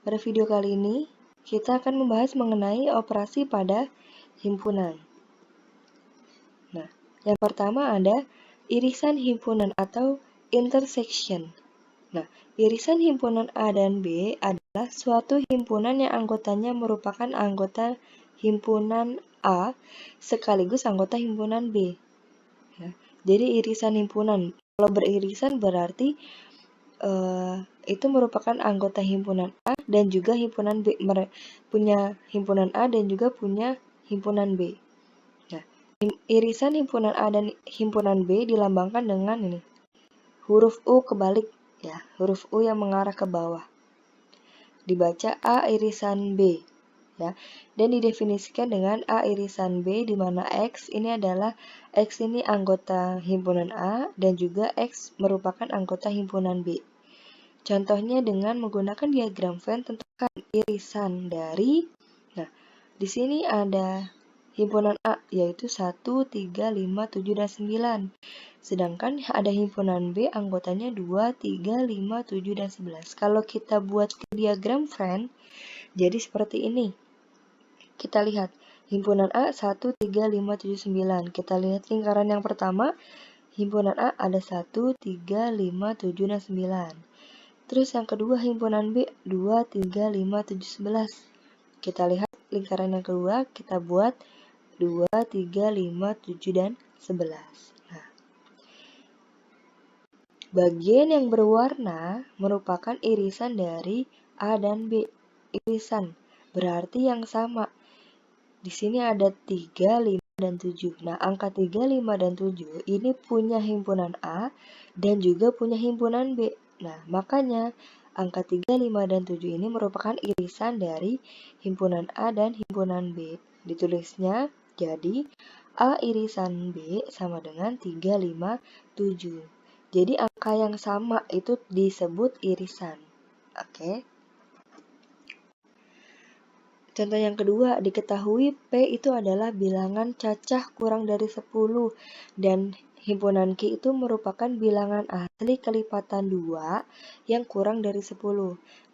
Pada video kali ini, kita akan membahas mengenai operasi pada himpunan. Nah, yang pertama ada irisan himpunan atau intersection. Nah, irisan himpunan A dan B adalah suatu himpunan yang anggotanya merupakan anggota himpunan A sekaligus anggota himpunan B. Ya, jadi irisan himpunan, kalau beririsan berarti itu merupakan anggota himpunan A dan juga himpunan B, punya himpunan A dan juga punya himpunan B. Nah, irisan himpunan A dan himpunan B dilambangkan dengan ini, huruf U kebalik, ya, huruf U yang mengarah ke bawah. Dibaca A irisan B, ya, dan didefinisikan dengan A irisan B, di mana X ini anggota himpunan A dan juga X merupakan anggota himpunan B. Contohnya dengan menggunakan diagram Venn, tentukan irisan dari, nah, di sini ada himpunan A yaitu 1, 3, 5, 7, dan 9. Sedangkan ada himpunan B anggotanya 2, 3, 5, 7, dan 11. Kalau kita buat ke diagram Venn, jadi seperti ini. Kita lihat himpunan A 1, 3, 5, 7, 9. Kita lihat lingkaran yang pertama, himpunan A ada 1, 3, 5, 7, dan 9. Terus yang kedua himpunan B 2, 3, 5, 7, 11. Kita lihat lingkaran yang kedua, kita buat 2, 3, 5, 7, dan 11. Nah, bagian yang berwarna merupakan irisan dari A dan B. Irisan berarti yang sama. Di sini ada 3, 5, dan 7. Nah, angka 3, 5, dan 7 ini punya himpunan A dan juga punya himpunan B. Nah, makanya angka 3, 5, dan 7 ini merupakan irisan dari himpunan A dan himpunan B. Ditulisnya jadi A irisan B sama dengan 3, 5, 7. Jadi angka yang sama itu disebut irisan. Oke. Contoh yang kedua, diketahui P itu adalah bilangan cacah kurang dari 10 dan himpunan Q itu merupakan bilangan asli kelipatan 2 yang kurang dari 10.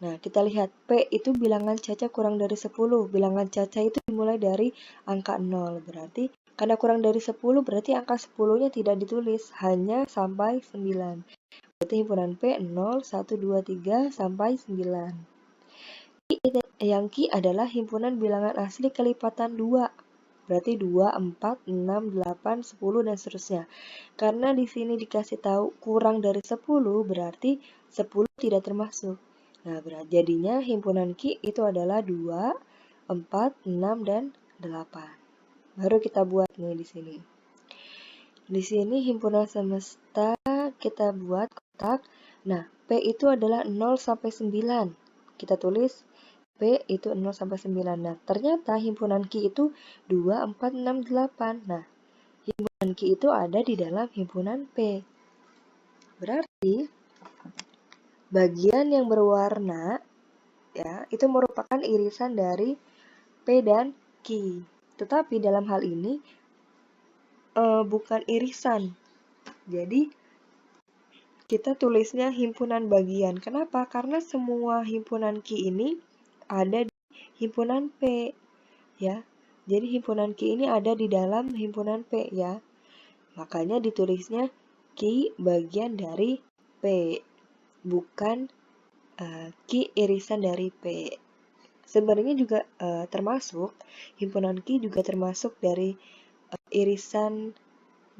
Nah, kita lihat P itu bilangan cacah kurang dari 10. Bilangan cacah itu dimulai dari angka 0. Berarti karena kurang dari 10 berarti angka 10-nya tidak ditulis, hanya sampai 9. Berarti himpunan P 0, 1, 2, 3 sampai 9. Yang Q adalah himpunan bilangan asli kelipatan 2. Berarti 2, 4, 6, 8, 10, dan seterusnya. Karena di sini dikasih tahu kurang dari 10, berarti 10 tidak termasuk. Nah, jadinya himpunan Q itu adalah 2, 4, 6, dan 8. Baru kita buat nih di sini. Di sini himpunan semesta kita buat kotak. Nah, P itu adalah 0 sampai 9. Kita tulis P itu 0 sampai 9. Nah, ternyata himpunan Q itu 2, 4, 6, 8. Nah, himpunan Q itu ada di dalam himpunan P. Berarti bagian yang berwarna, ya, itu merupakan irisan dari P dan Q. Tetapi dalam hal ini bukan irisan. Jadi kita tulisnya himpunan bagian. Kenapa? Karena semua himpunan Q ini ada di himpunan P, ya. Jadi himpunan Q ini ada di dalam himpunan P, ya. Makanya ditulisnya Q bagian dari P, bukan Q irisan dari P. Sebenarnya juga termasuk, himpunan Q juga termasuk dari irisan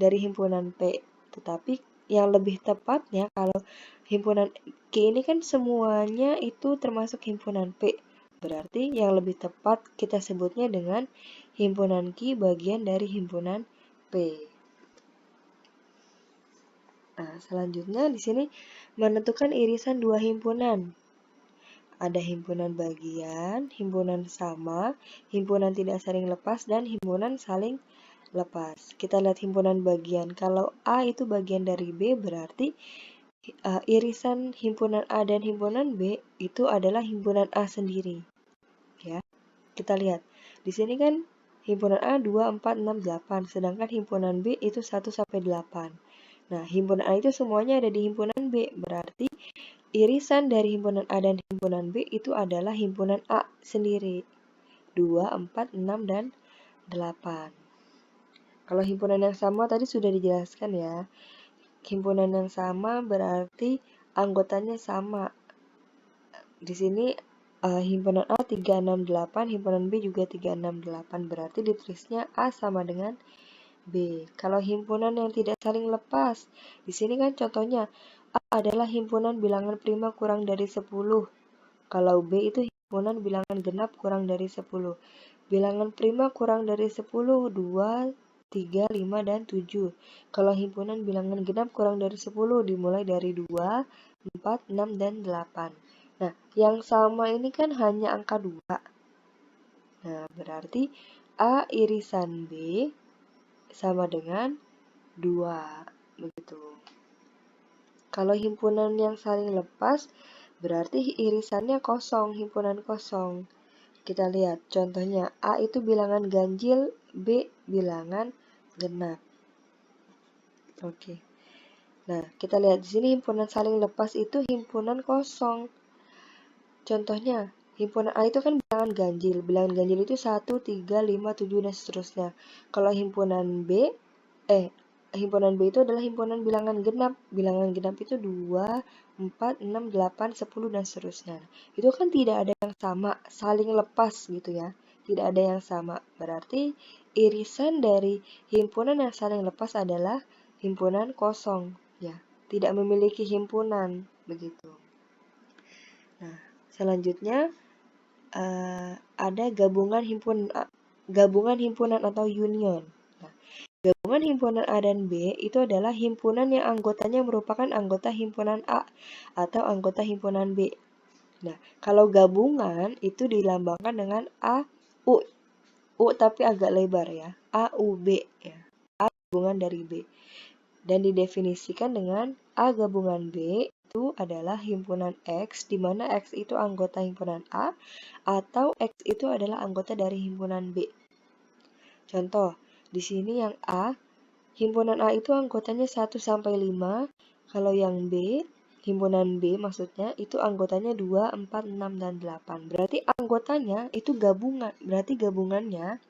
dari himpunan P. Tetapi yang lebih tepatnya kalau himpunan Q ini kan semuanya itu termasuk himpunan P. Berarti yang lebih tepat kita sebutnya dengan himpunan Q bagian dari himpunan P. Nah, selanjutnya di sini menentukan irisan dua himpunan. Ada himpunan bagian, himpunan sama, himpunan tidak saling lepas, dan himpunan saling lepas. Kita lihat himpunan bagian. Kalau A itu bagian dari B, berarti irisan himpunan A dan himpunan B itu adalah himpunan A sendiri. Ya, kita lihat. Di sini kan himpunan A 2, 4, 6, 8, sedangkan himpunan B itu 1 sampai 8. Nah, himpunan A itu semuanya ada di himpunan B, berarti irisan dari himpunan A dan himpunan B itu adalah himpunan A sendiri. 2, 4, 6, dan 8. Kalau himpunan yang sama tadi sudah dijelaskan ya. Himpunan yang sama berarti anggotanya sama. Di sini himpunan A 368, himpunan B juga 368. Berarti ditulisnya A sama dengan B. Kalau himpunan yang tidak saling lepas, di sini kan contohnya A adalah himpunan bilangan prima kurang dari 10. Kalau B itu himpunan bilangan genap kurang dari 10. Bilangan prima kurang dari 10, 2, 3, 5, dan 7. Kalau himpunan bilangan genap kurang dari 10 dimulai dari 2, 4, 6, dan 8. Nah, yang sama ini kan hanya angka 2. Nah, berarti A irisan B sama dengan 2. Begitu. Kalau himpunan yang saling lepas, berarti irisannya kosong, himpunan kosong. Kita lihat contohnya, A itu bilangan ganjil, B bilangan genap. Oke. Nah, kita lihat di sini himpunan saling lepas itu himpunan kosong. Contohnya, himpunan A itu kan bilangan ganjil. Bilangan ganjil itu 1, 3, 5, 7, dan seterusnya. Kalau himpunan B itu adalah himpunan bilangan genap. Bilangan genap itu 2, 4, 6, 8, 10, dan seterusnya. Itu kan tidak ada yang sama, saling lepas gitu ya. Tidak ada yang sama. Berarti irisan dari himpunan yang saling lepas adalah himpunan kosong, ya. Tidak memiliki himpunan, begitu. Nah, selanjutnya ada gabungan himpunan atau union. Gabungan himpunan A dan B itu adalah himpunan yang anggotanya merupakan anggota himpunan A atau anggota himpunan B. Nah, kalau gabungan itu dilambangkan dengan U tapi agak lebar ya. AUB ya. A gabungan dari B. Dan didefinisikan dengan A gabungan B itu adalah himpunan X, di mana X itu anggota himpunan A atau X itu adalah anggota dari himpunan B. Contoh, di sini yang A, himpunan A itu anggotanya 1 sampai 5. Kalau yang B, himpunan B maksudnya itu anggotanya 2, 4, 6, dan 8. Berarti anggotanya itu gabungan. Berarti gabungannya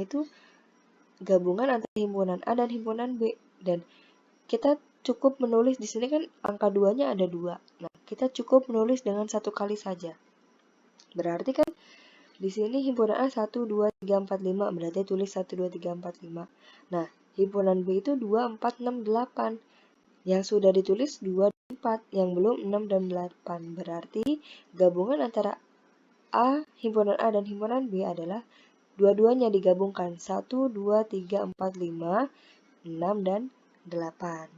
itu gabungan antara himpunan A dan himpunan B. Dan kita cukup menulis di sini kan angka 2-nya ada 2. Nah, kita cukup menulis dengan satu kali saja. Berarti kan di sini himpunan A 1, 2, 3, 4, 5. Berarti tulis 1, 2, 3, 4, 5. Nah, himpunan B itu 2, 4, 6, 8. Yang sudah ditulis 2 dan 4. Yang belum 6 dan 8. Berarti gabungan antara himpunan A dan himpunan B adalah dua-duanya digabungkan. 1, 2, 3, 4, 5, 6, dan 8.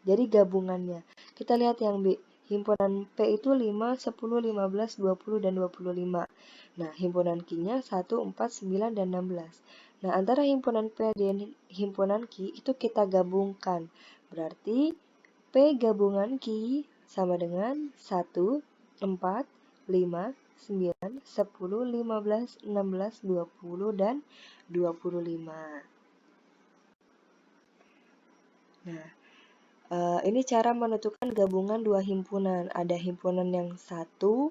Jadi gabungannya. Kita lihat yang B. Himpunan P itu 5, 10, 15, 20, dan 25. Nah, himpunan Q-nya 1, 4, 9, dan 16. Nah, antara himpunan P dan himpunan Q itu kita gabungkan. Berarti P gabungan Q sama dengan 1, 4, 5, 9, 10, 15, 16, 20, dan 25. Nah, ini cara menentukan gabungan dua himpunan. Ada himpunan yang satu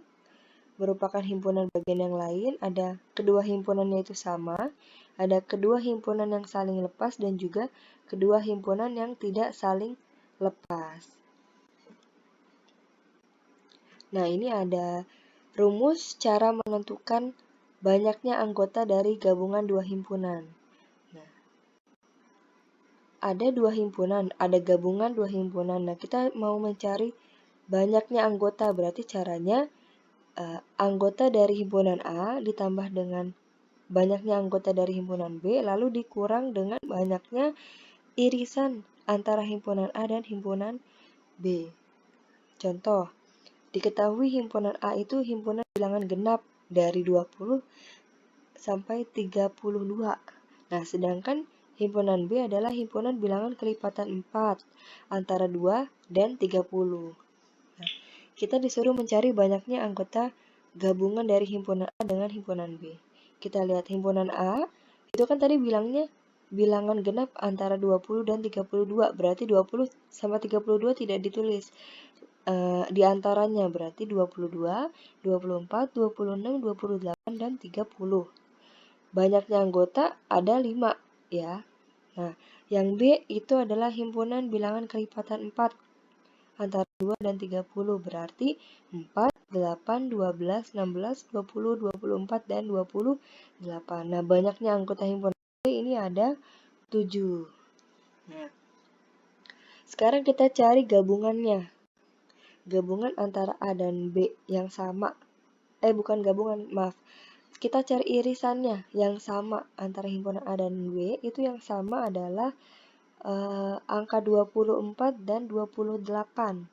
merupakan himpunan bagian yang lain, ada kedua himpunannya itu sama, ada kedua himpunan yang saling lepas, dan juga kedua himpunan yang tidak saling lepas. Nah, ini ada rumus cara menentukan banyaknya anggota dari gabungan dua himpunan. Nah, ada dua himpunan, ada gabungan dua himpunan. Nah, kita mau mencari banyaknya anggota, berarti caranya anggota dari himpunan A ditambah dengan banyaknya anggota dari himpunan B, lalu dikurang dengan banyaknya irisan antara himpunan A dan himpunan B. Contoh, diketahui himpunan A itu himpunan bilangan genap dari 20 sampai 32. Nah, sedangkan himpunan B adalah himpunan bilangan kelipatan 4 antara 2 dan 30. Nah, kita disuruh mencari banyaknya anggota gabungan dari himpunan A dengan himpunan B. Kita lihat himpunan A, itu kan tadi bilangnya bilangan genap antara 20 dan 32. Berarti 20 sama 32 tidak ditulis. di antaranya berarti 22, 24, 26, 28, dan 30. Banyaknya anggota ada 5 ya. Nah, yang B itu adalah himpunan bilangan kelipatan 4 antara 2 dan 30, berarti 4, 8, 12, 16, 20, 24, dan 28. Nah, banyaknya anggota himpunan B ini ada 7. Nah, sekarang kita cari gabungannya. Gabungan antara A dan B yang sama. Bukan gabungan, maaf. Kita cari irisannya yang sama antara himpunan A dan B. Itu yang sama adalah angka 24 dan 28.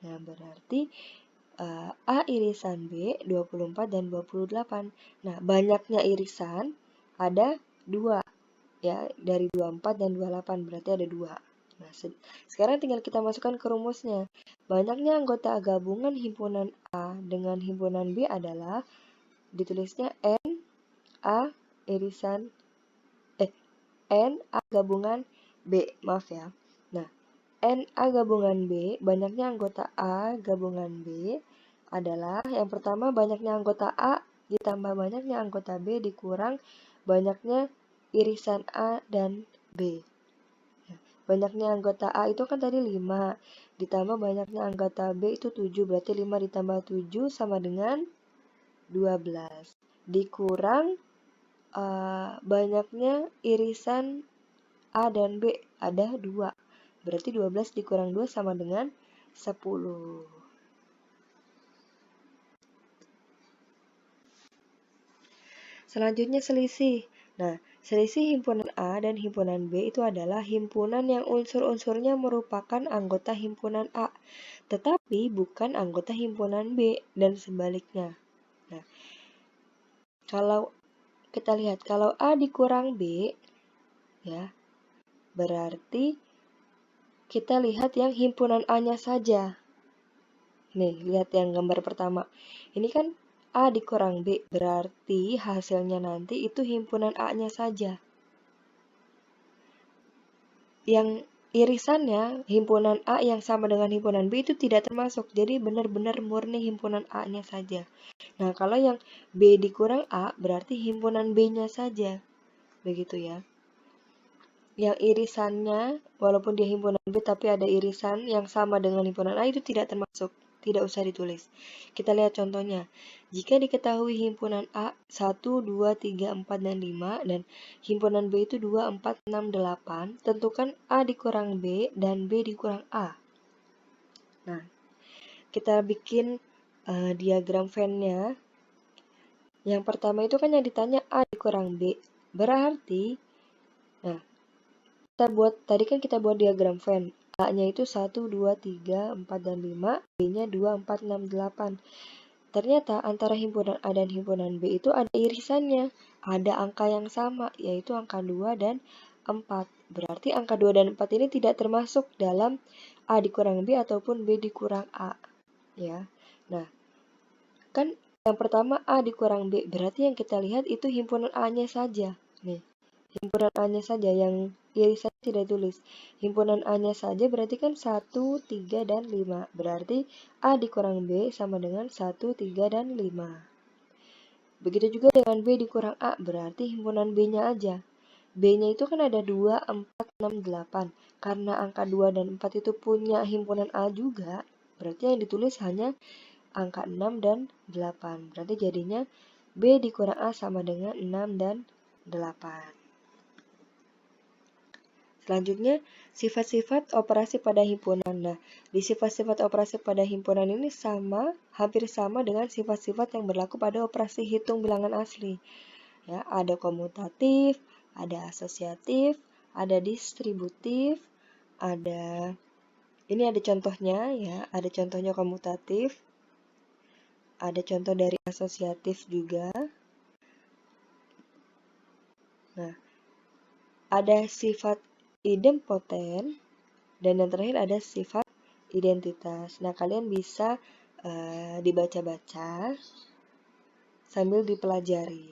Nah, berarti A irisan B 24 dan 28. Nah, banyaknya irisan ada 2 ya, dari 24 dan 28 berarti ada 2. Nah, sekarang tinggal kita masukkan ke rumusnya. Banyaknya anggota gabungan himpunan A dengan himpunan B adalah, ditulisnya N A irisan N A gabungan B, maaf ya. Nah, N A gabungan B, banyaknya anggota A gabungan B adalah, yang pertama banyaknya anggota A ditambah banyaknya anggota B dikurang banyaknya irisan A dan B. Banyaknya anggota A itu kan tadi 5, ditambah banyaknya anggota B itu 7, berarti 5 ditambah 7 sama dengan 12. Dikurang banyaknya irisan A dan B, ada 2. Berarti 12 dikurang 2 sama dengan 10. Selanjutnya selisih. Nah, selisih himpunan A dan himpunan B itu adalah himpunan yang unsur-unsurnya merupakan anggota himpunan A, tetapi bukan anggota himpunan B, dan sebaliknya. Nah, kalau kita lihat, kalau A dikurang B, ya, berarti kita lihat yang himpunan A-nya saja. Nih, lihat yang gambar pertama. Ini kan A dikurang B, berarti hasilnya nanti itu himpunan A-nya saja. Yang irisannya, himpunan A yang sama dengan himpunan B itu tidak termasuk. Jadi benar-benar murni himpunan A-nya saja. Nah, kalau yang B dikurang A, berarti himpunan B-nya saja. Begitu ya. Yang irisannya, walaupun dia himpunan B, tapi ada irisan yang sama dengan himpunan A, itu tidak termasuk. Tidak usah ditulis. Kita lihat contohnya. Jika diketahui himpunan A 1, 2, 3, 4, dan 5, dan himpunan B itu 2, 4, 6, 8, tentukan A dikurang B dan B dikurang A. Nah, kita bikin diagram Venn-nya. Yang pertama itu kan yang ditanya A dikurang B. Berarti, nah, tadi kan kita buat diagram Venn. A-nya itu 1, 2, 3, 4, dan 5, B-nya 2, 4, 6, 8. Ternyata antara himpunan A dan himpunan B itu ada irisannya, ada angka yang sama, yaitu angka 2 dan 4. Berarti angka 2 dan 4 ini tidak termasuk dalam A dikurang B ataupun B dikurang A. Ya. Nah, kan yang pertama A dikurang B, berarti yang kita lihat itu himpunan A-nya saja. Nih. Himpunan A-nya saja yang irisan tidak tulis. Himpunan A-nya saja berarti kan 1, 3, dan 5. Berarti A dikurang B sama dengan 1, 3, dan 5. Begitu juga dengan B dikurang A, berarti himpunan B-nya aja. B-nya itu kan ada 2, 4, 6, 8. Karena angka 2 dan 4 itu punya himpunan A juga, berarti yang ditulis hanya angka 6 dan 8. Berarti jadinya B dikurang A sama dengan 6 dan 8. Selanjutnya, sifat-sifat operasi pada himpunan. Nah, di sifat-sifat operasi pada himpunan ini hampir sama dengan sifat-sifat yang berlaku pada operasi hitung bilangan asli. Ya, ada komutatif, ada asosiatif, ada distributif, ini ada contohnya ya, ada contohnya komutatif, ada contoh dari asosiatif juga. Nah, ada sifat idempoten, dan yang terakhir ada sifat identitas. Nah, kalian bisa dibaca-baca sambil dipelajari.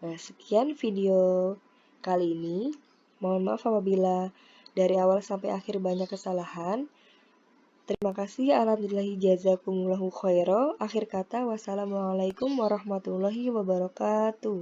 Nah, sekian video kali ini. Mohon maaf apabila dari awal sampai akhir banyak kesalahan. Terima kasih, alhamdulillah jazakumullahu khaira. Akhir kata, wassalamualaikum warahmatullahi wabarakatuh.